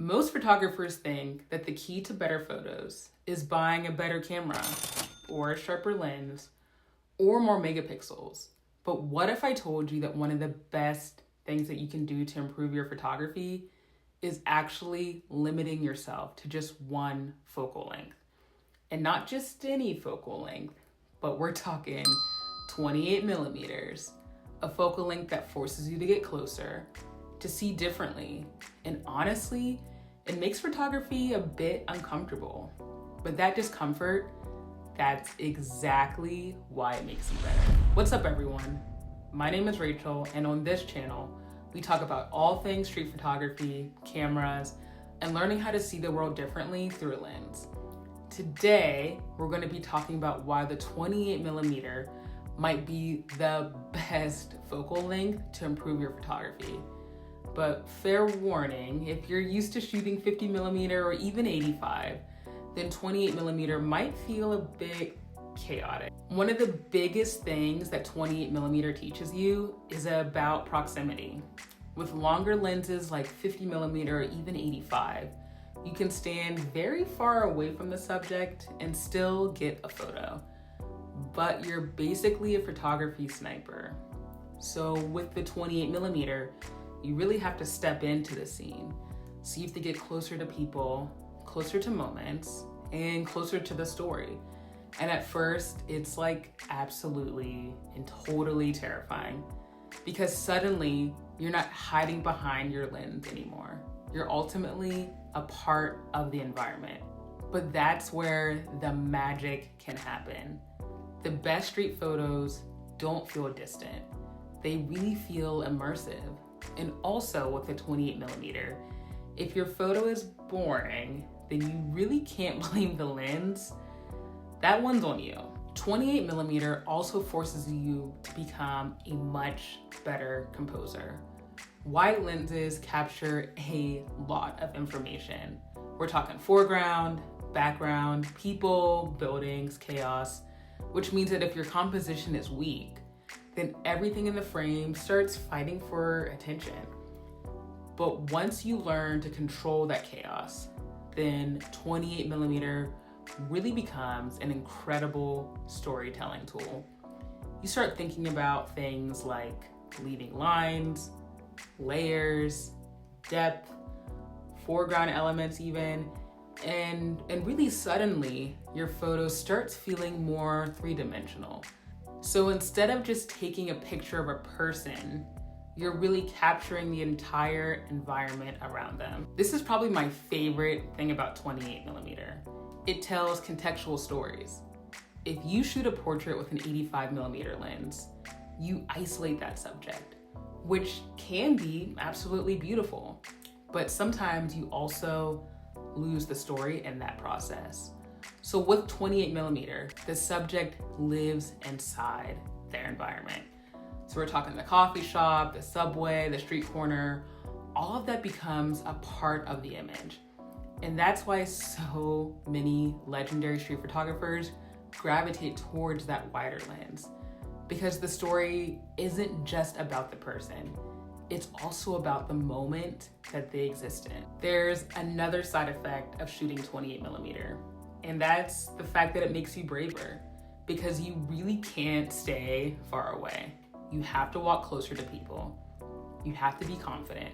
Most photographers think that the key to better photos is buying a better camera or a sharper lens or more megapixels. But what if I told you that one of the best things that you can do to improve your photography is actually limiting yourself to just one focal length? And not just any focal length, but we're talking 28 millimeters, a focal length that forces you to get closer, to see differently. And honestly, it makes photography a bit uncomfortable. But that discomfort, that's exactly why it makes it better. What's up, everyone? My name is Rachel, and on this channel, we talk about all things street photography, cameras, and learning how to see the world differently through a lens. Today, we're going to be talking about why the 28 millimeter might be the best focal length to improve your photography. But fair warning, if you're used to shooting 50 millimeter or even 85, then 28 millimeter might feel a bit chaotic. One of the biggest things that 28 millimeter teaches you is about proximity. With longer lenses like 50 millimeter or even 85, you can stand very far away from the subject and still get a photo. But you're basically a photography sniper. So with the 28 millimeter, you really have to step into the scene. So you have to get closer to people, closer to moments, and closer to the story. And at first, it's like absolutely and totally terrifying because suddenly you're not hiding behind your lens anymore. You're ultimately a part of the environment. But that's where the magic can happen. The best street photos don't feel distant. They really feel immersive. And also with the 28 millimeter, if your photo is boring, then you really can't blame the lens. That one's on you. 28 millimeter also forces you to become a much better composer. Wide lenses capture a lot of information. We're talking foreground, background, people, buildings, chaos, which means that if your composition is weak, then everything in the frame starts fighting for attention. But once you learn to control that chaos, then 28 millimeter really becomes an incredible storytelling tool. You start thinking about things like leading lines, layers, depth, foreground elements even, and really suddenly your photo starts feeling more three-dimensional. So instead of just taking a picture of a person, you're really capturing the entire environment around them. This is probably my favorite thing about 28 millimeter. It tells contextual stories. If you shoot a portrait with an 85 millimeter lens, you isolate that subject, which can be absolutely beautiful. But sometimes you also lose the story in that process. So with 28 millimeter, the subject lives inside their environment. So we're talking the coffee shop, the subway, the street corner, all of that becomes a part of the image. And that's why so many legendary street photographers gravitate towards that wider lens, because the story isn't just about the person. It's also about the moment that they exist in. There's another side effect of shooting 28 millimeter, and that's the fact that it makes you braver, because you really can't stay far away. You have to walk closer to people. You have to be confident.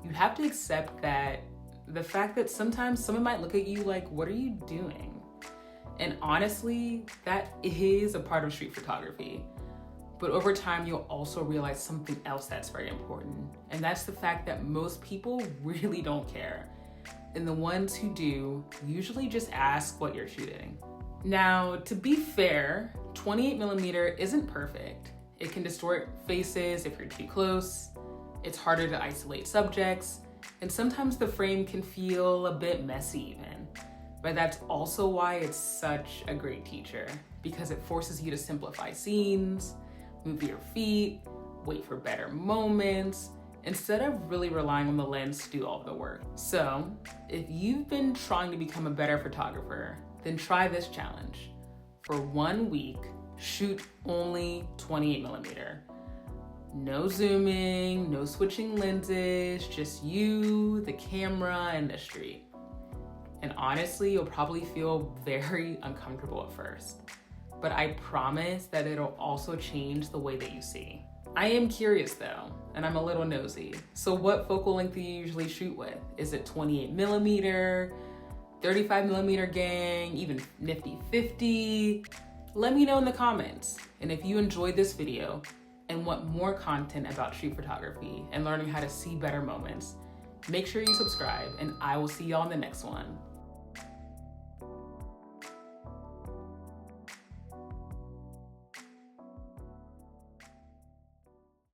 You have to accept that the fact that sometimes someone might look at you like, what are you doing? And honestly, that is a part of street photography. But over time, you'll also realize something else that's very important. And that's the fact that most people really don't care. And the ones who do usually just ask what you're shooting. Now, to be fair, 28 millimeter isn't perfect. It can distort faces if you're too close. It's harder to isolate subjects. And sometimes the frame can feel a bit messy even. But that's also why it's such a great teacher, because it forces you to simplify scenes, move your feet, wait for better moments, instead of really relying on the lens to do all the work. So if you've been trying to become a better photographer, then try this challenge. For 1 week, shoot only 28 millimeter. No zooming, no switching lenses, just you, the camera, and the street. And honestly, you'll probably feel very uncomfortable at first, but I promise that it'll also change the way that you see. I am curious though, and I'm a little nosy. So what focal length do you usually shoot with? Is it 28mm, 35mm gang, even nifty 50? Let me know in the comments. And if you enjoyed this video and want more content about street photography and learning how to see better moments, make sure you subscribe, and I will see y'all in the next one.